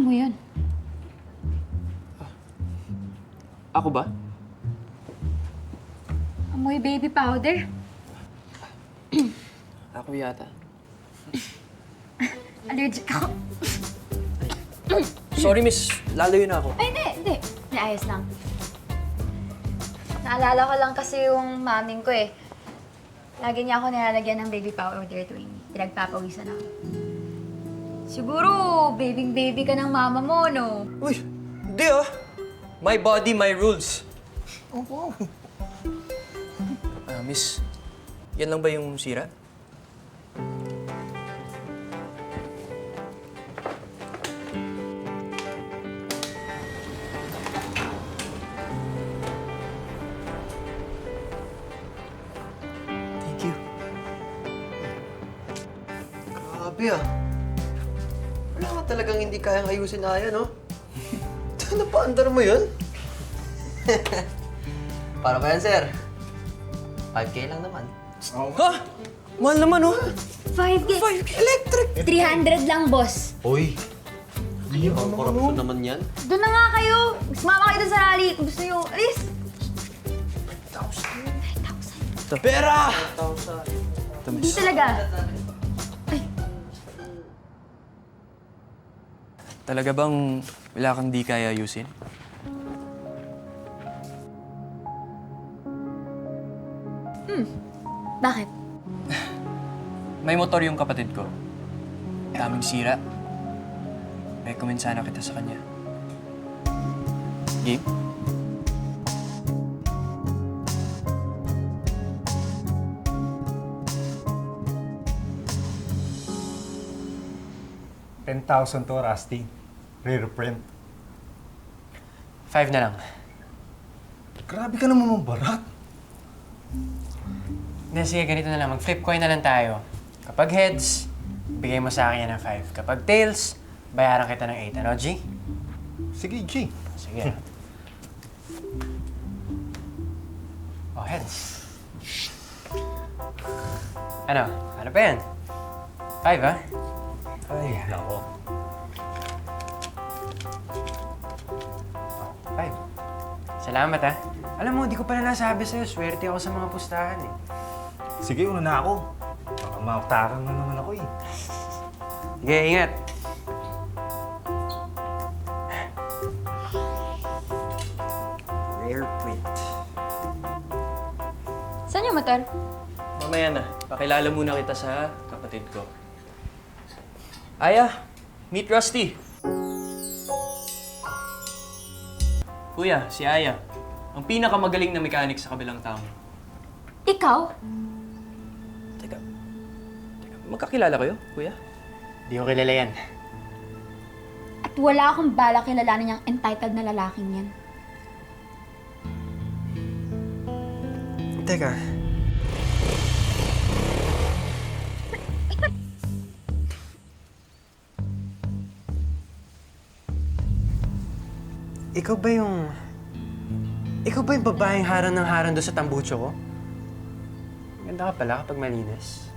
amoy yun? Ako ba? Amoy baby powder? Ako yata. Allergic ako. Sorry, miss. Lalayo na ako. Ay, hindi. Hindi, ayos lang. Naalala ko lang kasi yung maming ko eh. Lagi niya ako nilalagyan ng baby powder tuwing pinagpapawisan ako. Siguro, baby ka ng mama mo, no? Uy, hindi ah. My body, my rules. Oo. Miss, yan lang ba yung sira? Thank you. Grabe ah. Wala ka talagang hindi kayang ayusin na yan, no? Napaandar mo yun? Para ba yan, sir? 5K lang naman. Ha? Mahal naman, oh. 5K. 5K electric. 300 lang, boss. Uy! Hindi ang korupsyon naman yan. Doon na nga kayo. Sumama kayo dun sa rally. Kung gusto nyo, alis. 5,000. Pera! Hindi talaga. Talaga bang wala kang di kaya ayusin? Bakit? May motor yung kapatid ko. Daming sira. Recommend sana kita sa kanya. Game? $10,000 to, Rusty. Rare print. 5 na lang. Grabe ka naman mabarat. Hindi, sige, ganito na lang. Mag-flip coin na lang tayo. Kapag heads, bigay mo sa akin yan ng 5. Kapag tails, bayaran kita ng 8. Ano, G? Sige, G. Sige. Oh, heads. Ano? Ano pa yan? 5, ha? Ay, nako. 5. Salamat, ha? Alam mo, di ko pala nasabi sa'yo. Swerte ako sa mga pustahan, eh. Sige, una na ako. Baka mautakan na naman ako eh. Sige, ingat. Rare print. Saan yung motor? Mamaya na. Pakilala muna kita sa kapatid ko. Aya, meet Rusty. Kuya, si Aya. Ang pinakamagaling na mechanic sa kabilang town. Ikaw? Teka, magkakilala kayo, kuya? Di ko kilala yan. At wala akong bala kilalanin niyang entitled na lalaking yan. Teka. Ikaw ba yung... Ikaw ba yung babaeng harang ng harang doon sa tambucho ko? Ganda ka pala kapag malinis.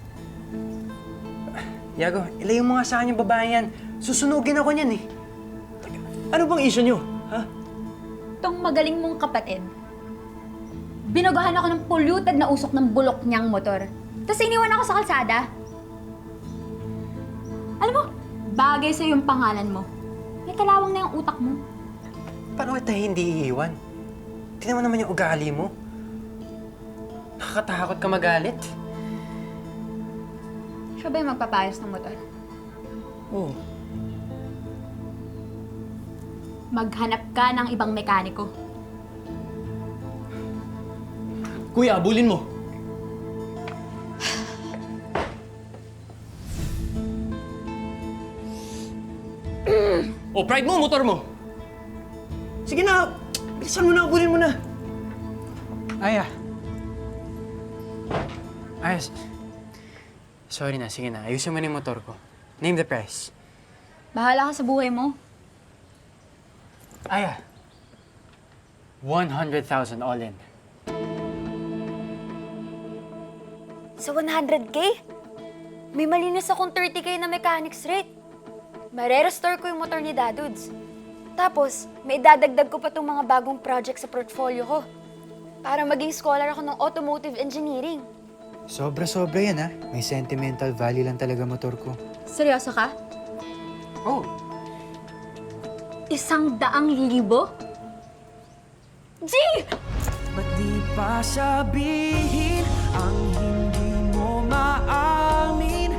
Yago, ilayo mo nga sa akin yung babaeng yan. Susunugin ako niyan eh. Teka, ano bang issue niyo? Ha? Itong magaling mong kapatid, binugahan ako ng polluted na usok ng bulok niyang motor. Tapos iniwan ako sa kalsada. Alam mo, bagay sa'yo yung pangalan mo. May kalawang na yung utak mo. Paano kita hindi iiwan? Tingnan mo naman yung ugali mo. Nakakatakot ka magalit. Siya ba yung magpapayos ng motor? Oo. Maghanap ka ng ibang mekaniko. Kuya, abulin mo. Pride mo, motor mo. Sige na, bilisan mo na, abulin mo na. Aya. Ayos. Sorry na, sige na. Ayusin mo na yung motor ko. Name the price. Bahala ka sa buhay mo. Aya. 100,000 all in. Sa 100K? May malinis akong 30K na mechanics rate. Marerestore ko yung motor ni Dadudes. Tapos, may dadagdag ko pa itong mga bagong project sa portfolio ko. Para maging scholar ako ng automotive engineering. Sobra-sobra yan, ha? May sentimental value lang talaga motor ko. Seryoso ka? Oh, 100,000? G! Ba't di pa sabihin ang hindi mo maamin?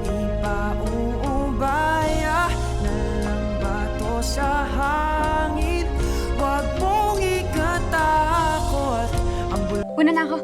Ipauubaya na lang ba to sa hangin? Huwag mong ikatakot ang Una na ako.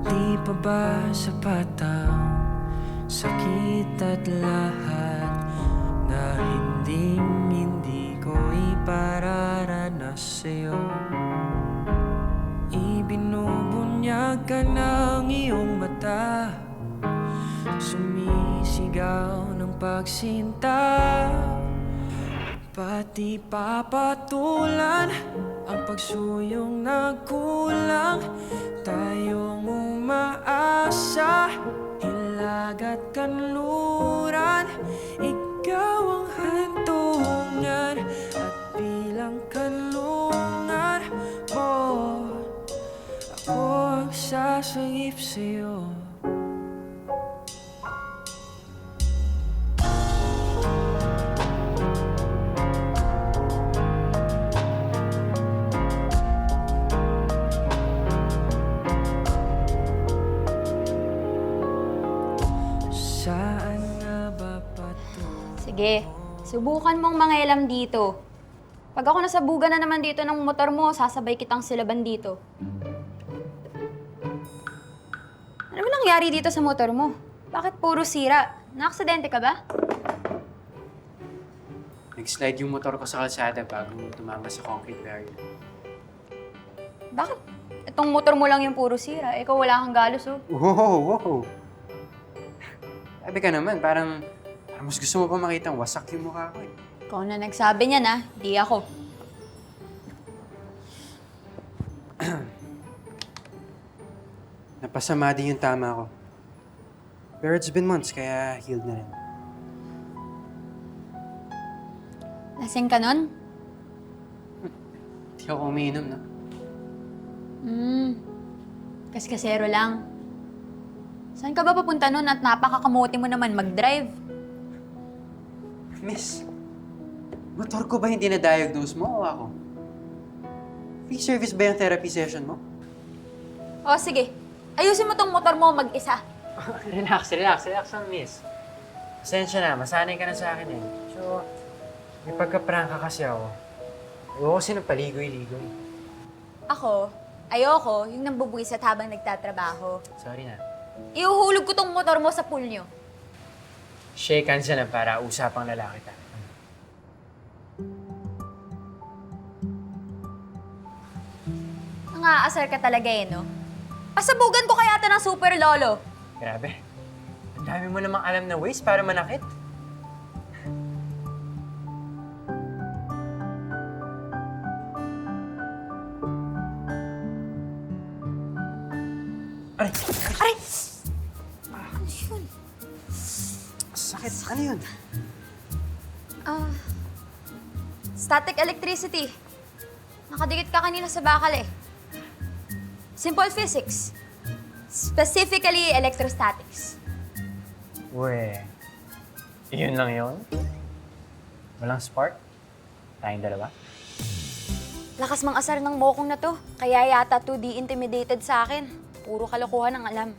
Di pa ba sapat ang sakit at lahat na hindi ko ipararanas sa'yo? Ibinubunyag ka ng iyong mata, sumisigaw ng pagsinta, pati papatulan ang pagsuyong nagkulang. Tayong umaasa, hilag at kanluran. Ikaw ang hantungan at bilang kanlungan mo, ako ang sasangip sa'yo. Saan nga ba patungo? Sige, subukan mong mangialam dito. Pag ako nasabugan na naman dito ng motor mo, sasabay kitang silaban dito. Ano ba nangyari dito sa motor mo? Bakit puro sira? Naaksidente ka ba? nag-slide yung motor ko sa kalsada bago tumama sa concrete barrier. Bakit? Itong motor mo lang yung puro sira. Ikaw wala kang galos, oh. Wow! Sabi ka naman, parang mas gusto mo pa makita wasak yung mukha ko eh. Ikaw na nagsabi niyan, ah. Di ako. Napasama din yung tama ko. Pero it's been months, kaya healed na rin. Lasing ka nun? Hindi ako umiinom, no? Kaskasero lang. Saan ka ba papunta nun at napakakamote mo naman mag-drive? Miss, motor ko ba hindi na-diagnose mo o ako? Free service ba yung therapy session mo? O sige, ayusin mo tong motor mo mag-isa. Relax lang, miss. Pasensya na, masanay ka na sa akin eh. So, may pagka-prank ka kasi ako. Ayoko kasi ng paligoy-ligoy. Ako, ayoko yung nambubuisat habang nagtatrabaho. Sorry na. Ihuhulog ko tong motor mo sa pool nyo. Shake hands na lang para usapang lalaki tayo. Nangaasar ka talaga eh, no? Pasabugan ko kaya ito ng super lolo. Grabe. Ang dami mo namang alam na ways para manakit. Aray! Aray! Sakit. Ano yun? Static electricity. Nakadikit ka kanina sa bakal eh. Simple physics. Specifically, electrostatics. Uwe. Yun lang yun? Walang spark? Tayong dalawa? Lakas mang asar ng mokong na to. Kaya yata 2D intimidated sa akin. Puro kalokohan ang alam.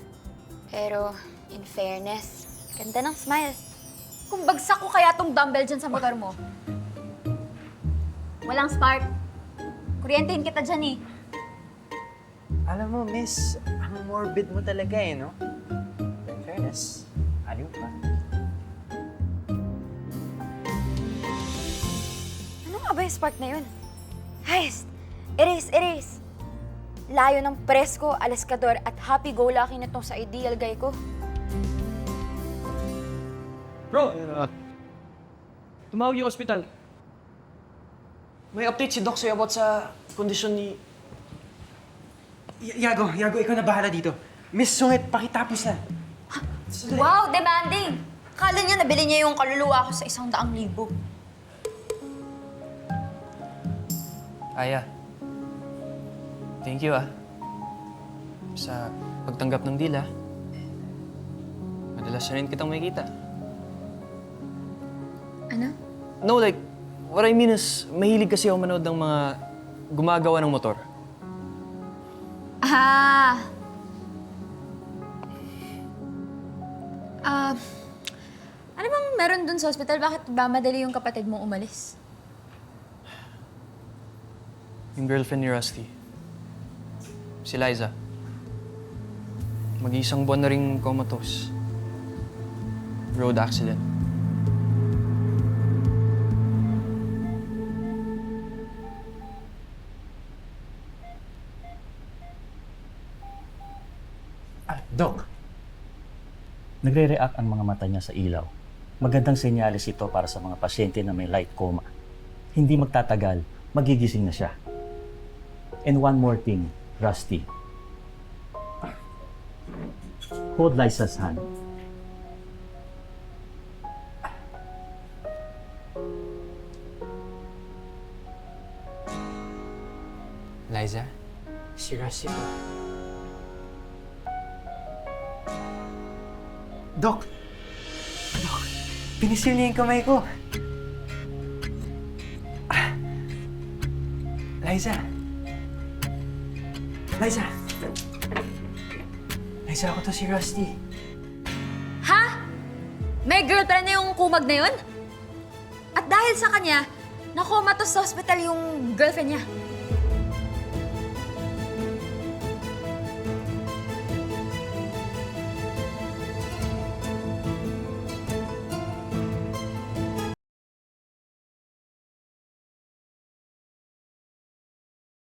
Pero, in fairness, ganda ng smile. Kung bagsak ko kaya tong dumbbell dyan sa motor mo. Walang spark. Kuryentehin kita dyan eh. Alam mo, miss, Ang morbid mo talaga eh, no? In fairness, aliw pa. Ano nga ba yung spark na yun? Hayes! Erase! Layo ng presko, alaskador at happy-go-lucky na tong sa ideal guy ko. Bro! Tumawag yung ospital. May update si Doc sa'yo about sa kondisyon ni... Yago, ikaw na bahala dito. Miss Sungit, pakitapos na. Wow, demanding! Akala niya nabili niya yung kaluluwa ko sa 100,000. Aya. Thank you sa pagtanggap ng deal Madalas na rin kitang makikita. Ano? No, like, what I mean is, mahilig kasi ako manood ng mga gumagawa ng motor. Ano bang meron dun sa hospital? Bakit ba madali yung kapatid mong umalis? Yung girlfriend ni Rusty. Si Liza. Mag-iisang buwan na rin comatose. Road accident. Doc, nagre-react ang mga mata niya sa ilaw. Magandang senyales ito para sa mga pasyente na may light coma. Hindi magtatagal, magigising na siya. And one more thing, Rusty. Hold Liza's hand. Liza, si Rusty po. Doc, pinisil niya yung kamay ko. Liza, ako to si Rusty. Ha? May girlfriend na yung kumag na yun? At dahil sa kanya, nakomatos sa hospital yung girlfriend niya.